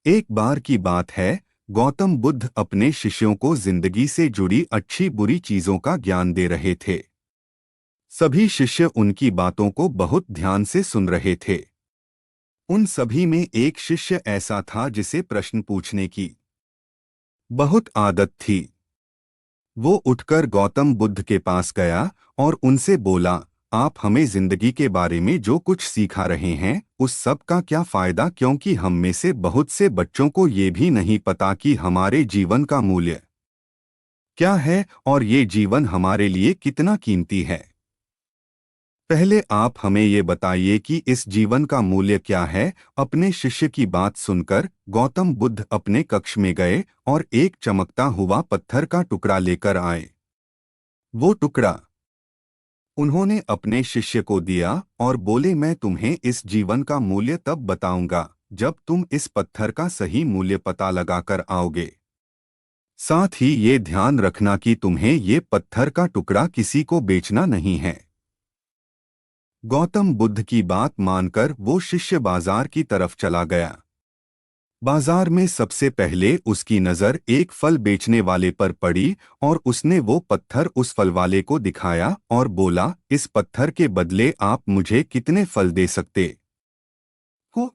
एक बार की बात है, गौतम बुद्ध अपने शिष्यों को जिंदगी से जुड़ी अच्छी बुरी चीजों का ज्ञान दे रहे थे। सभी शिष्य उनकी बातों को बहुत ध्यान से सुन रहे थे। उन सभी में एक शिष्य ऐसा था जिसे प्रश्न पूछने की बहुत आदत थी। वो उठकर गौतम बुद्ध के पास गया और उनसे बोला, आप हमें जिंदगी के बारे में जो कुछ सिखा रहे हैं उस सब का क्या फायदा, क्योंकि हम में से बहुत से बच्चों को ये भी नहीं पता कि हमारे जीवन का मूल्य क्या है और ये जीवन हमारे लिए कितना कीमती है। पहले आप हमें ये बताइए कि इस जीवन का मूल्य क्या है। अपने शिष्य की बात सुनकर गौतम बुद्ध अपने कक्ष में गए और एक चमकता हुआ पत्थर का टुकड़ा लेकर आए। वो टुकड़ा उन्होंने अपने शिष्य को दिया और बोले, मैं तुम्हें इस जीवन का मूल्य तब बताऊंगा जब तुम इस पत्थर का सही मूल्य पता लगाकर आओगे। साथ ही ये ध्यान रखना कि तुम्हें ये पत्थर का टुकड़ा किसी को बेचना नहीं है। गौतम बुद्ध की बात मानकर वो शिष्य बाजार की तरफ चला गया। बाजार में सबसे पहले उसकी नज़र एक फल बेचने वाले पर पड़ी और उसने वो पत्थर उस फल वाले को दिखाया और बोला, इस पत्थर के बदले आप मुझे कितने फल दे सकते हो?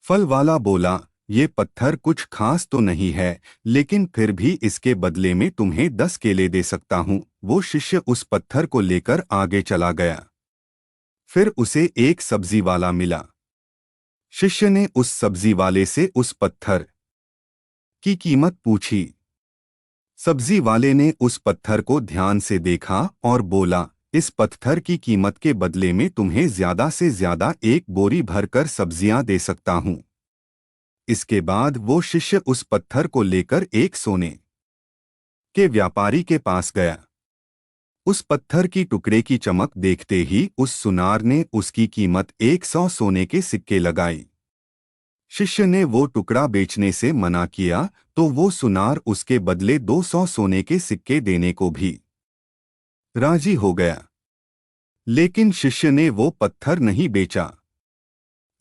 फल वाला बोला, ये पत्थर कुछ खास तो नहीं है, लेकिन फिर भी इसके बदले में तुम्हें 10 केले दे सकता हूँ। वो शिष्य उस पत्थर को लेकर आगे चला गया। फिर उसे एक सब्जी वाला मिला। शिष्य ने उस सब्जी वाले से उस पत्थर की कीमत पूछी। सब्जी वाले ने उस पत्थर को ध्यान से देखा और बोला, इस पत्थर की कीमत के बदले में तुम्हें ज्यादा से ज्यादा एक बोरी भरकर सब्जियां दे सकता हूं। इसके बाद वो शिष्य उस पत्थर को लेकर एक सोने के व्यापारी के पास गया। उस पत्थर की टुकड़े की चमक देखते ही उस सुनार ने उसकी कीमत 100 सोने के सिक्के लगाई। शिष्य ने वो टुकड़ा बेचने से मना किया तो वो सुनार उसके बदले 200 सोने के सिक्के देने को भी राजी हो गया। लेकिन शिष्य ने वो पत्थर नहीं बेचा।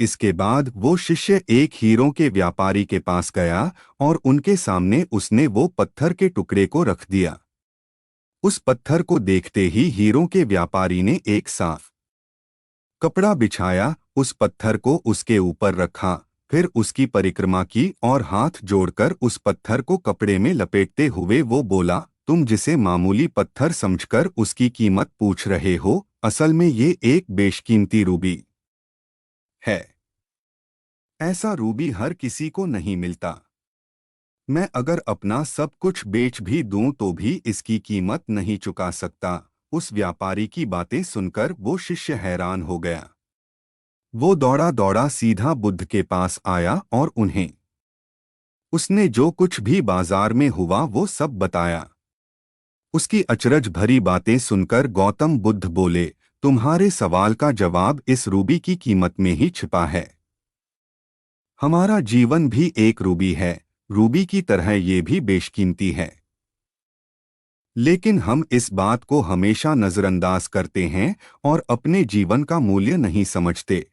इसके बाद वो शिष्य एक हीरों के व्यापारी के पास गया और उनके सामने उसने वो पत्थर के टुकड़े को रख दिया। उस पत्थर को देखते ही हीरों के व्यापारी ने एक साफ कपड़ा बिछाया, उस पत्थर को उसके ऊपर रखा, फिर उसकी परिक्रमा की और हाथ जोड़कर उस पत्थर को कपड़े में लपेटते हुए वो बोला, तुम जिसे मामूली पत्थर समझकर उसकी कीमत पूछ रहे हो, असल में ये एक बेशकीमती रूबी है। ऐसा रूबी हर किसी को नहीं मिलता। मैं अगर अपना सब कुछ बेच भी दूं तो भी इसकी कीमत नहीं चुका सकता। उस व्यापारी की बातें सुनकर वो शिष्य हैरान हो गया। वो दौड़ा दौड़ा सीधा बुद्ध के पास आया और उन्हें उसने जो कुछ भी बाजार में हुआ वो सब बताया। उसकी अचरज भरी बातें सुनकर गौतम बुद्ध बोले, तुम्हारे सवाल का जवाब इस रूबी की कीमत में ही छिपा है। हमारा जीवन भी एक रूबी है, रूबी की तरह ये भी बेशकीमती है। लेकिन हम इस बात को हमेशा नजरअंदाज करते हैं और अपने जीवन का मूल्य नहीं समझते।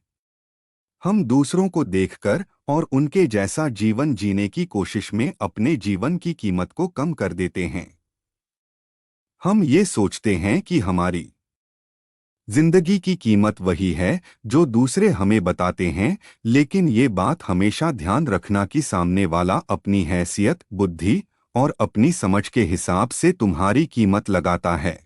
हम दूसरों को देखकर और उनके जैसा जीवन जीने की कोशिश में अपने जीवन की कीमत को कम कर देते हैं। हम ये सोचते हैं कि हमारी जिंदगी की कीमत वही है जो दूसरे हमें बताते हैं, लेकिन ये बात हमेशा ध्यान रखना कि सामने वाला अपनी हैसियत, बुद्धि और अपनी समझ के हिसाब से तुम्हारी कीमत लगाता है।